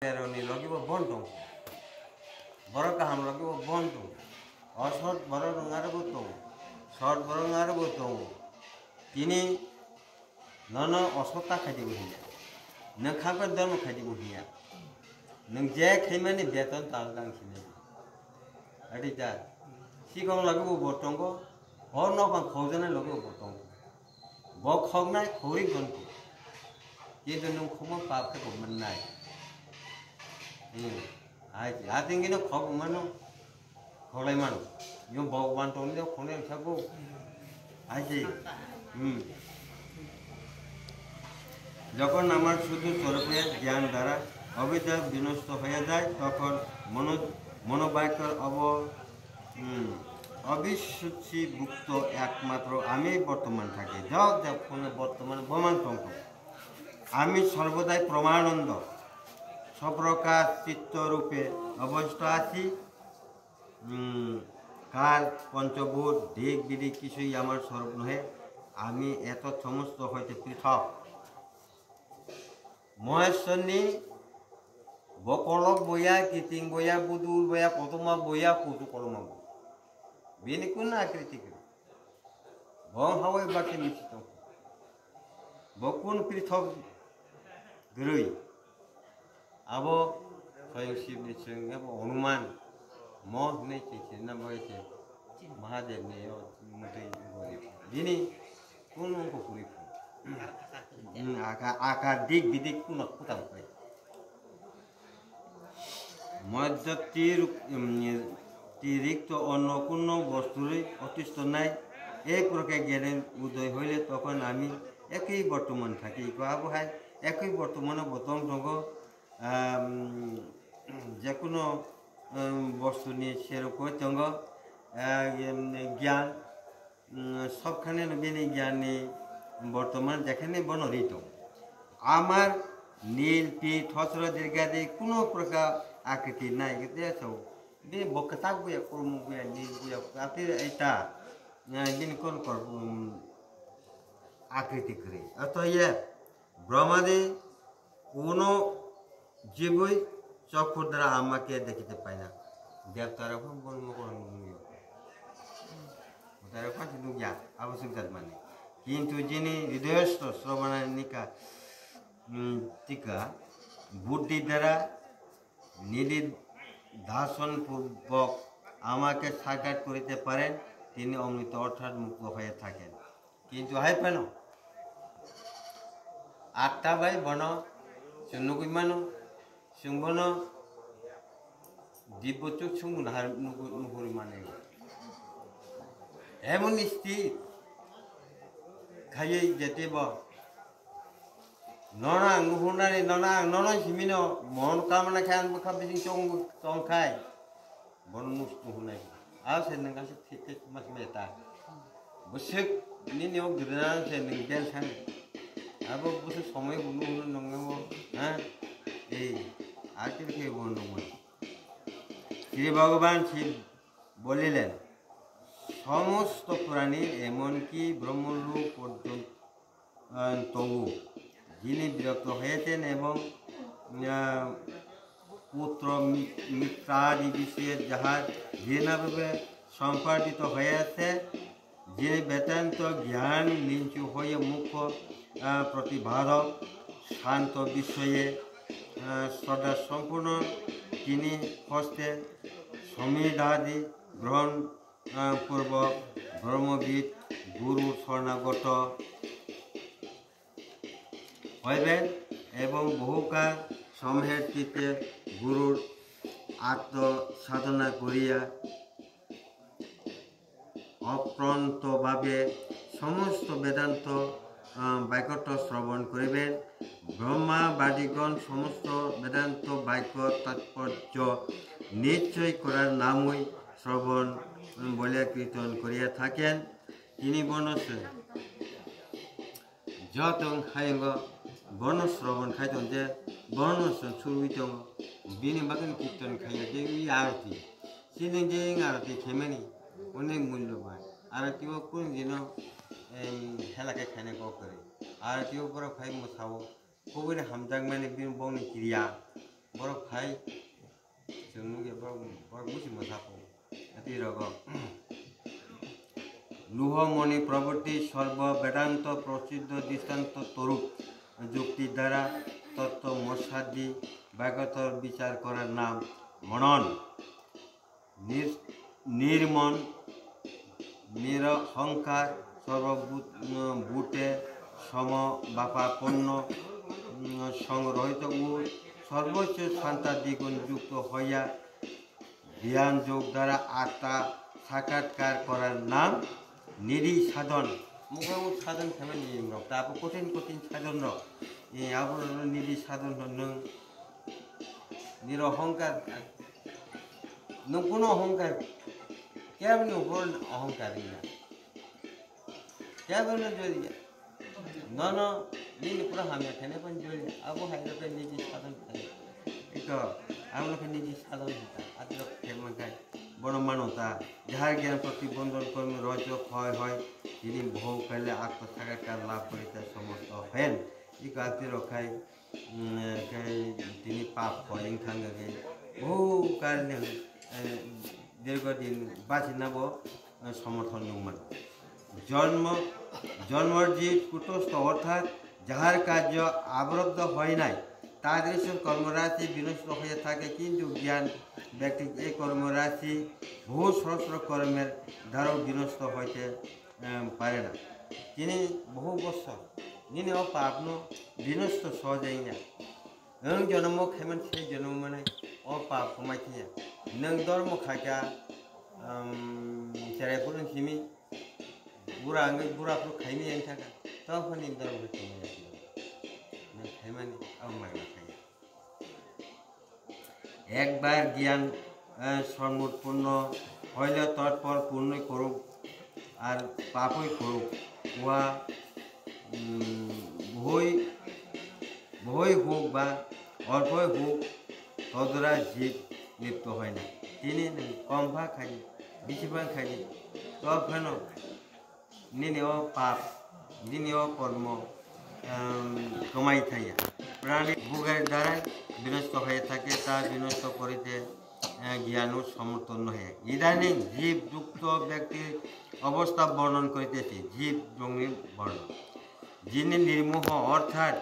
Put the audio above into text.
Eroni logi bo bonto borok kaham logi bo bonto osot borok ngar bo to sot borok ngar bo to tini nono osota khadi bo hiya nang khaba dam khadi bo hiya nang je khaimani beton tal dang khine adi ja sikong logi bo botongo hor no kan khojana logi bo botongo bo khognai khori gonto কিন্তু নং খমো পাপকে ko mannai I think you know Kogmano Kolemano. You bought one to the Cornell Chago. I say, যখন আমার শুধু তরফে জ্ঞান দ্বারা অবিদ্যা বিনষ্ট হয়ে যায় তখন মনোবাক্যের অবিশুদ্ধি মুক্ত একমাত্র আমি বর্তমান থাকি যখন বর্তমান ব্রহ্মাণ্ড আমি সর্বদাই প্রমানন্দ সপ্রকার চিত্তরূপে অবস্থিত আছি কাল পঞ্চভূত দিক বিদিক কিছুই আমার স্বরূপ নহে আমি এত সমস্ত হইতে পৃথক মহেশ্বরী বকলক বইয়া কিতিং বইয়া বুদুল বইয়া কতমা বইয়া কুতু কলমা বেনি কোন আকৃতি করে বং হাওয়াই বাকি নিশ্চিত বকুন পৃথক গরুই अब स्वयं शिव ने अब हनुमान मोह नहीं चाहिए न बोले महादेव ने मुझे जिनी कौन उनको पूरी आकार दिख विदिक कुन कुताम करे मध्य तिरिक्त অন্য কোনো বস্তুর অতিষ্ঠ নাই এক প্রকার জ্ঞানের উদয় হইলে তখন আমি একই বর্তমান থাকি আবহাওয়ায় একই বর্তমানে বতং ঢঙ্গ যে কোনো বস্তু নিয়ে সেরকম চঙ্গ জ্ঞান সবখানে বেনি জ্ঞান নেই বর্তমান যেখানে বনরিত আমার নীল পিঠ হসর দীর্ঘাদি কোনো প্রকার আকৃতি নাই কিন্তু বে বকতা বইয়া কর্ম বইয়া নীল বইয়া আপনি এটা যিনি কোন আকৃতি করে অতএব ব্রহ্মাদি কোনো জীবই চক্ষুর দ্বারা আমাকে দেখিতে পায় না দেবতারা খুব আবশ্যক মানে কিন্তু যিনি হৃদয়স্থ শ্রবণানিকা টিকা বুদ্ধি দ্বারা নিদিধাসন পূর্বক আমাকে সাক্ষাৎ করিতে পারেন তিনি অমৃত অর্থাৎ মুক্ত হয়ে থাকেন কিন্তু হাই পেন আটটা বাই বন চুন্নকুই মানো Sungbono dibutuh sungguh nuhuri mana? Emon isti kaya jadi bah. Nona nuhuri nona simino mohon kamana kayan buka bising cong kai. Bon nuhuri. Aw seneng kasih titik mas meta. Busuk ini niok geran seneng gel san. Abo busuk somai bunuh nongeng आखिर के बोलूँगा श्री भगवान शिव बोलिलेन समस्त प्राणी एमनकी ब्रह्मलोक पर्यন্ত যিনি বিরক্ত হয়েছেন এবং পুত্র মিত্রাদি বিষয়ে যাহার ঘৃণাভাবে সম্পাদিত হয়েছে যিনি বেদান্ত জ্ঞান নিচু হয়ে মুখ্য প্রতিভাধক শান্ত বিষয়ে সদা সম্পূর্ণ তিনি হস্তে সমিধাদি গ্রহণ পূর্বক ব্রহ্মবিদ গুরু শরণাগত হইবেন এবং বহুকাল সময়ের চিত্তে গুরুর আত্মসাধনা করিয়া অপ্রান্তভাবে সমস্ত বেদান্ত বাক্যট শ্রবণ করিবেন ব্রহ্মাবাদীগণ সমস্ত বেদান্ত বাক্য তাৎপর্য নিশ্চয় করার নামই শ্রবণ বলে কীর্তন করিয়া থাকেন তিনি বনশ্রী যতং খায়ঙ্গ বন শ্রবণ খাইতং যে বনশ্রী সুরবিতং বিনি বাগান কীর্তন খাইয়া যে আরতি সিনি যে আরতি খেমেনি অনেক মূল্যবান আরতিও কোন দিন হেলাকে খাইনে করে आरती ऊपर खाई मसाओ कोई हमजाग मैंने बिन बोंग क्रिया बरो rokhay jengnuge busi masako ati rogo লুহমণি প্রভৃতি সর্ব বেদান্ত প্রসিদ্ধ দৃষ্টান্ত তরূপ যুক্তি দ্বারা তত্ত্ব মশাদি ব্যাগতর বিচার করার নাম মনন। নির্মন নিরহংকার সর্বভূতে সমবাপাপন্ন সংরহিত ও সর্বোচ্চ শান্তাদিগুণ যুক্ত হইয়া জ্ঞান যোগ দ্বারা আত্মা সাক্ষাৎকার করার নাম নিরি সাধন। মুখামুখ সাধন খেমেন রক তারপর কঠিন কঠিন সাধন রক আবার নিরি সাধন নং নিরহংকার নং কোনো অহংকার কেমন উপর অহংকার না কেমন যদি নন নিন পুরো হামিয়া খেনে পন যদি আবু হাইরকে নিজি সাধন খাই এটা আমলোকে নিজি সাধন হতা আদ্র কেমন খাই বড় মানতা যাহার জ্ঞান প্রতিবন্ধন কর্মে রজ ক্ষয় হয় তিনি বহু কালে আত্মসাক্ষাৎকার লাভ করিতে সমর্থ হেন ই গাতি রখাই তিনি পাপ করেন থাঙ্গে বহু কাল দীর্ঘদিন বাঁচি নাব সমর্থন নুমান জন্মর্জিত কুটস্থ অর্থাৎ যাহার কার্য আবদ্ধ হয় নাই তাদৃশ কর্মরাশি বিনষ্ট হয়ে থাকে কিন্তু জ্ঞান ব্যক্তি এই কর্মরাশি বহু সহস্র কর্মের দ্বারাও বিনষ্ট হইতে পারে না। তিনি বহু বছর যিনি অপাপন বিনষ্ট সহজেই না নং জন্ম খাইমান সেই জন্ম মানে অপাপ কমাইছে নং ধর্ম খাইকা চেরাইপুর সিমি বুড়া আঙ্গি বুড়াপুর খাইনি আনি থাকা তখন ধর্ম খাইমানি মাগনা খাই একবার জ্ঞান সম্পূর্ণ হইলে তৎপর পূর্ণই করুক আর পাপই করুক উহা বহুই হোক বা অল্পই হোক তদরা জীব লিপ্ত হয় না। তিনি কম ভাগ খাই বেশি ভাগ খাই তখন নিনেও পাপ দিনেও কর্ম কমাই থাইয়া প্রাণী ভোগের দ্বারাই বিনষ্ট হয়ে থাকে তা বিনষ্ট করিতে জ্ঞানও সমর্থন নহে। ইদানিং জীব যুক্ত ব্যক্তির অবস্থা বর্ণন করিতেছি জীব জঙ্গি বর্ণন যিনি নির্মোহ অর্থাৎ